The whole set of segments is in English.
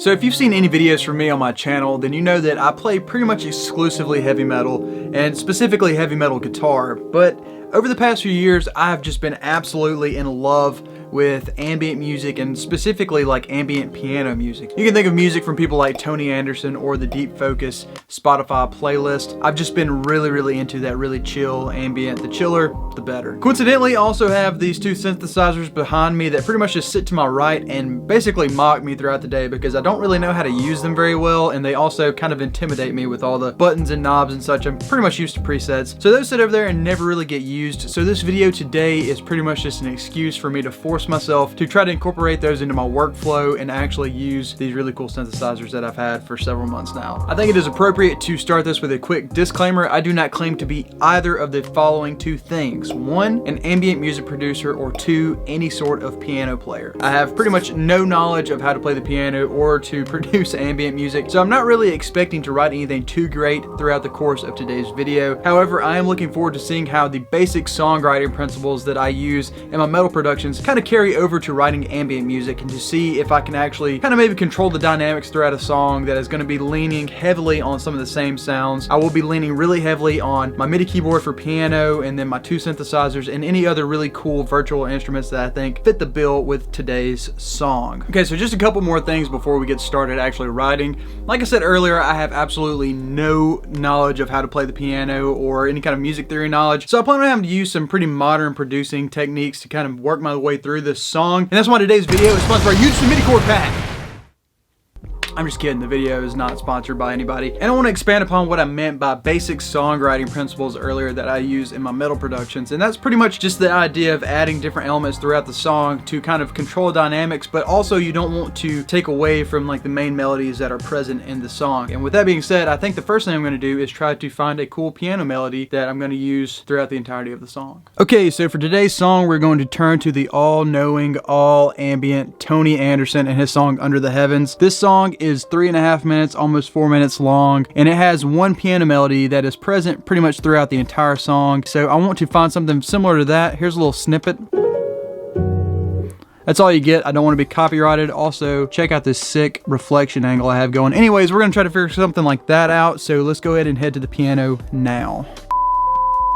So if you've seen any videos from me on my channel, then you know that I play pretty much exclusively heavy metal, and specifically heavy metal guitar. But over the past few years, I've just been absolutely in love with ambient music, and specifically like ambient piano music. You can think of music from people like Tony Anderson or the Deep Focus Spotify playlist. I've just been really into that really chill ambient. The chiller, the better. Coincidentally, I also have these two synthesizers behind me that pretty much just sit to my right and basically mock me throughout the day because I don't really know how to use them very well, and they also kind of intimidate me with all the buttons and knobs and such. I'm pretty much used to presets. So those sit over there and never really get used. So this video today is pretty much just an excuse for me to force myself to try to incorporate those into my workflow and actually use these really cool synthesizers that I've had for several months now. I think it is appropriate to start this with a quick disclaimer. I do not claim to be either of the following two things. One, an ambient music producer, or two, any sort of piano player. I have pretty much no knowledge of how to play the piano or to produce ambient music, so I'm not really expecting to write anything too great throughout the course of today's video. However, I am looking forward to seeing how the basic songwriting principles that I use in my metal productions kind of carry over to writing ambient music, and to see if I can actually kind of maybe control the dynamics throughout a song that is going to be leaning heavily on some of the same sounds. I will be leaning really heavily on my MIDI keyboard for piano, and then my two synthesizers and any other really cool virtual instruments that I think fit the bill with today's song. Okay, so just a couple more things before we get started actually writing. Like I said earlier, I have absolutely no knowledge of how to play the piano or any kind of music theory knowledge, so I plan on having to use some pretty modern producing techniques to kind of work my way through this song. And that's why today's video is sponsored by Use the MIDI Chord Pack. I'm just kidding, the video is not sponsored by anybody. And I want to expand upon what I meant by basic songwriting principles earlier that I use in my metal productions. And that's pretty much just the idea of adding different elements throughout the song to kind of control dynamics, but also you don't want to take away from like the main melodies that are present in the song. And with that being said, I think the first thing I'm going to do is try to find a cool piano melody that I'm going to use throughout the entirety of the song. Okay, so for today's song, we're going to turn to the all-knowing, all-ambient Tony Anderson and his song Under the Heavens. This song is 3.5 minutes, almost 4 minutes long, and it has one piano melody that is present pretty much throughout the entire song. So I want to find something similar to that. Here's a little snippet. That's all you get. I don't want to be copyrighted. Also, check out this sick reflection angle I have going. Anyways, we're going to try to figure something like that out. So let's go ahead and head to the piano now.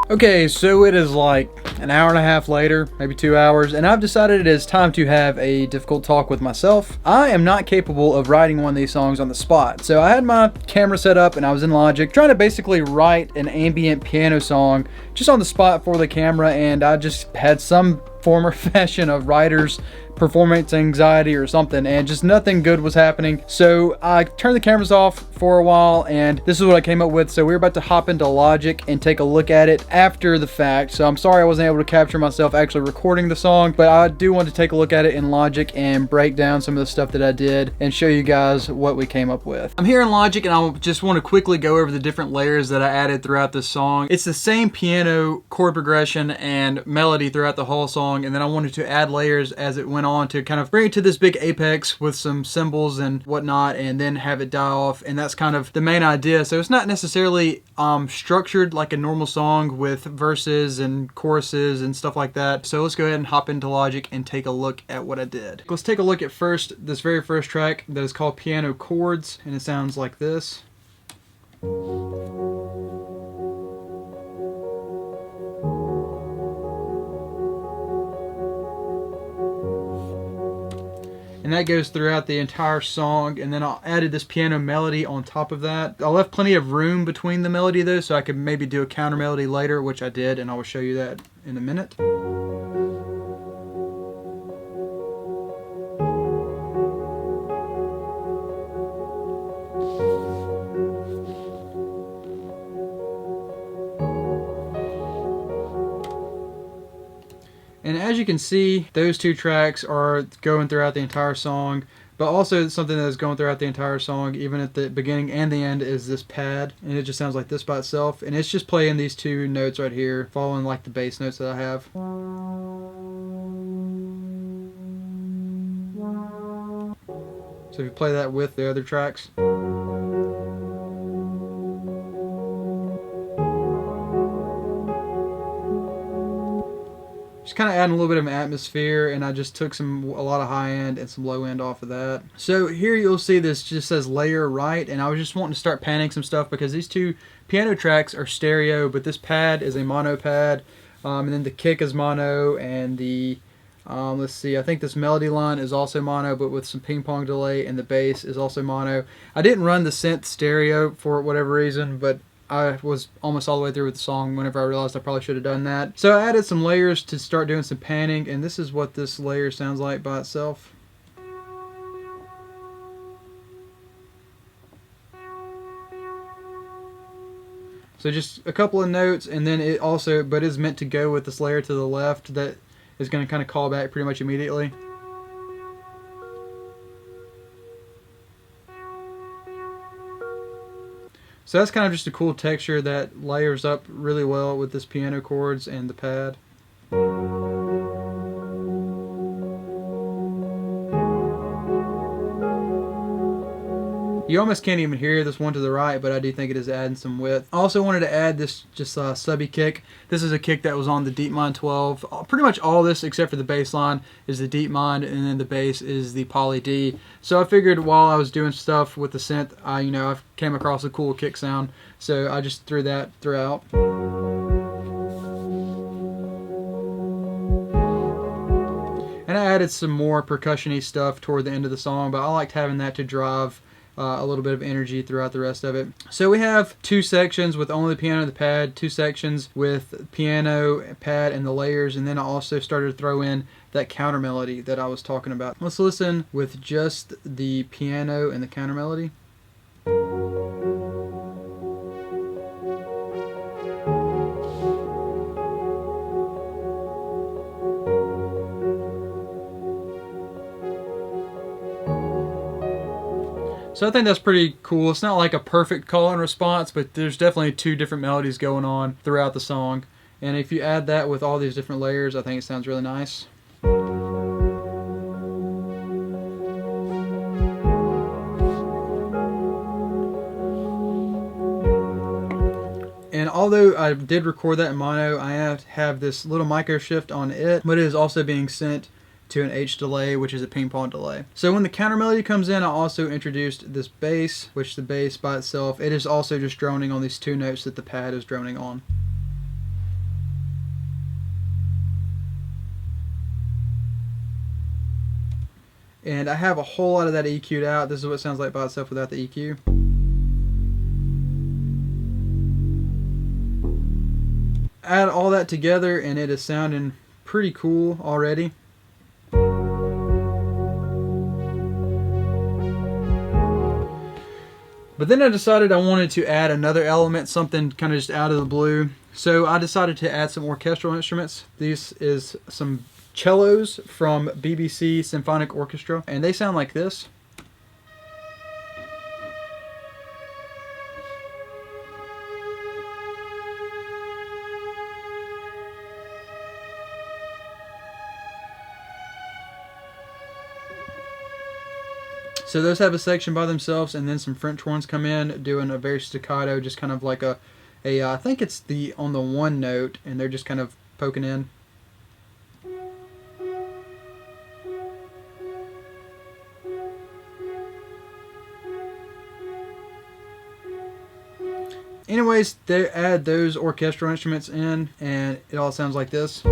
Okay, so it is like an hour and a half later, maybe 2 hours, and I've decided it is time to have a difficult talk with myself. I am not capable of writing one of these songs on the spot. So I had my camera set up and I was in Logic trying to basically write an ambient piano song just on the spot for the camera, and I just had some form or fashion of writer's performance anxiety or something, and just nothing good was happening. So I turned the cameras off for a while, and this is what I came up with. So we're about to hop into Logic and take a look at it after the fact. So I'm sorry I wasn't able to capture myself actually recording the song, but I do want to take a look at it in Logic and break down some of the stuff that I did and show you guys what we came up with. I'm here in Logic, and I just want to quickly go over the different layers that I added throughout this song. It's the same piano chord progression and melody throughout the whole song, and then I wanted to add layers as it went on to kind of bring it to this big apex with some cymbals and whatnot, and then have it die off. And that's kind of the main idea. So it's not necessarily structured like a normal song with verses and choruses and stuff like that. So let's go ahead and hop into Logic and take a look at what I did. Let's take a look at first this very first track that is called Piano Chords, and it sounds like this. And that goes throughout the entire song, and then I added this piano melody on top of that. I left plenty of room between the melody though, so I could maybe do a counter melody later, which I did, and I will show you that in a minute. And as you can see, those two tracks are going throughout the entire song, but also something that is going throughout the entire song, even at the beginning and the end, is this pad. And it just sounds like this by itself. And it's just playing these two notes right here, following like the bass notes that I have. So if you play that with the other tracks. Just kind of adding a little bit of an atmosphere, and I just took a lot of high end and some low end off of that. So here you'll see this just says layer right, and I was just wanting to start panning some stuff because these two piano tracks are stereo, but this pad is a mono pad, and then the kick is mono, and the let's see, I think this melody line is also mono, but with some ping pong delay, and the bass is also mono. I didn't run the synth stereo for whatever reason, but I was almost all the way through with the song whenever I realized I probably should have done that. So I added some layers to start doing some panning, and this is what this layer sounds like by itself. So just a couple of notes, and then it also, but is meant to go with this layer to the left that is going to kind of call back pretty much immediately. So that's kind of just a cool texture that layers up really well with this piano chords and the pad. You almost can't even hear this one to the right, but I do think it is adding some width. I also wanted to add this just subby kick. This is a kick that was on the Deepmind 12. Pretty much all this, except for the bass line, is the Deepmind, and then the bass is the Poly D. So I figured while I was doing stuff with the synth, I came across a cool kick sound, so I just threw that throughout. And I added some more percussion-y stuff toward the end of the song, but I liked having that to drive a little bit of energy throughout the rest of it. So we have two sections with only the piano and the pad, two sections with piano, pad, and the layers, and then I also started to throw in that counter melody that I was talking about. Let's listen with just the piano and the counter melody. So I think that's pretty cool. It's not like a perfect call and response, but there's definitely two different melodies going on throughout the song. And if you add that with all these different layers, I think it sounds really nice. And although I did record that in mono, I have this little micro shift on it, but it is also being sent to an H delay, which is a ping pong delay. So when the counter melody comes in, I also introduced this bass, which the bass by itself, it is also just droning on these two notes that the pad is droning on. And I have a whole lot of that EQ'd out. This is what it sounds like by itself without the EQ. Add all that together and it is sounding pretty cool already. But then I decided I wanted to add another element, something kind of just out of the blue. So I decided to add some orchestral instruments. This is some cellos from BBC Symphonic Orchestra, and they sound like this. So those have a section by themselves, and then some French horns come in doing a very staccato, just kind of like I think it's on the one note, and they're just kind of poking in. Anyways, they add those orchestral instruments in, and it all sounds like this.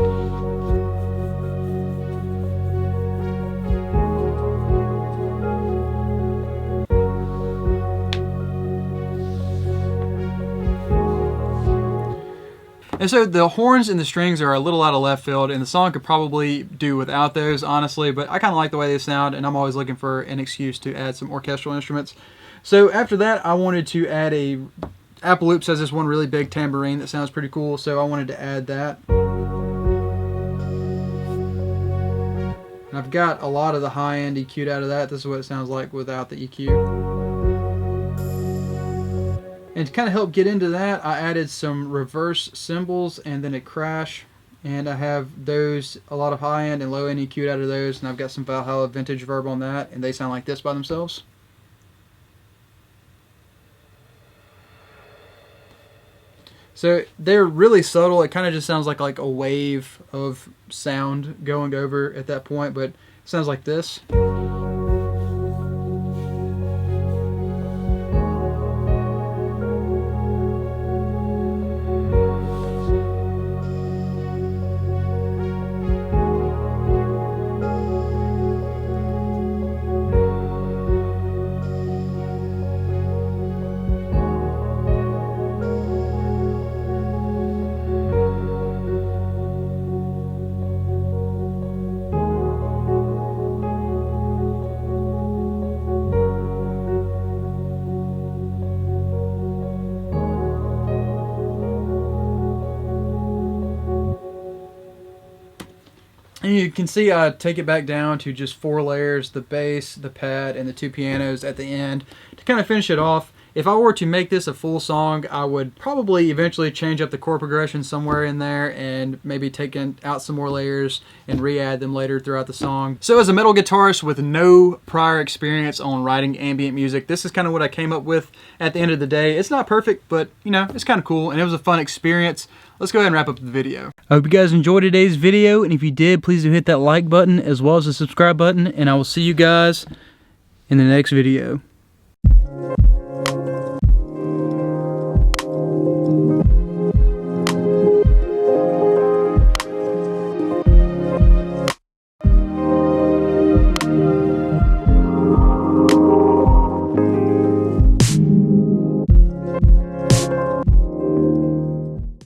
And so the horns and the strings are a little out of left field, and the song could probably do without those, honestly, but I kind of like the way they sound, and I'm always looking for an excuse to add some orchestral instruments. So after that, I wanted to add Apple Loops has this one really big tambourine that sounds pretty cool, so I wanted to add that. And I've got a lot of the high end EQ'd out of that. This is what it sounds like without the EQ. And to kind of help get into that, I added some reverse cymbals and then a crash. And I have those, a lot of high end and low end EQ'd out of those. And I've got some Valhalla vintage verb on that. And they sound like this by themselves. So they're really subtle. It kind of just sounds like a wave of sound going over at that point, but it sounds like this. And you can see I take it back down to just 4 layers, the bass, the pad, and the 2 pianos at the end to kind of finish it off. If I were to make this a full song, I would probably eventually change up the chord progression somewhere in there and maybe take out some more layers and re-add them later throughout the song. So as a metal guitarist with no prior experience on writing ambient music, this is kind of what I came up with at the end of the day. It's not perfect, but you know, it's kind of cool and it was a fun experience. Let's go ahead and wrap up the video. I hope you guys enjoyed today's video, and if you did, please do hit that like button as well as the subscribe button, and I will see you guys in the next video.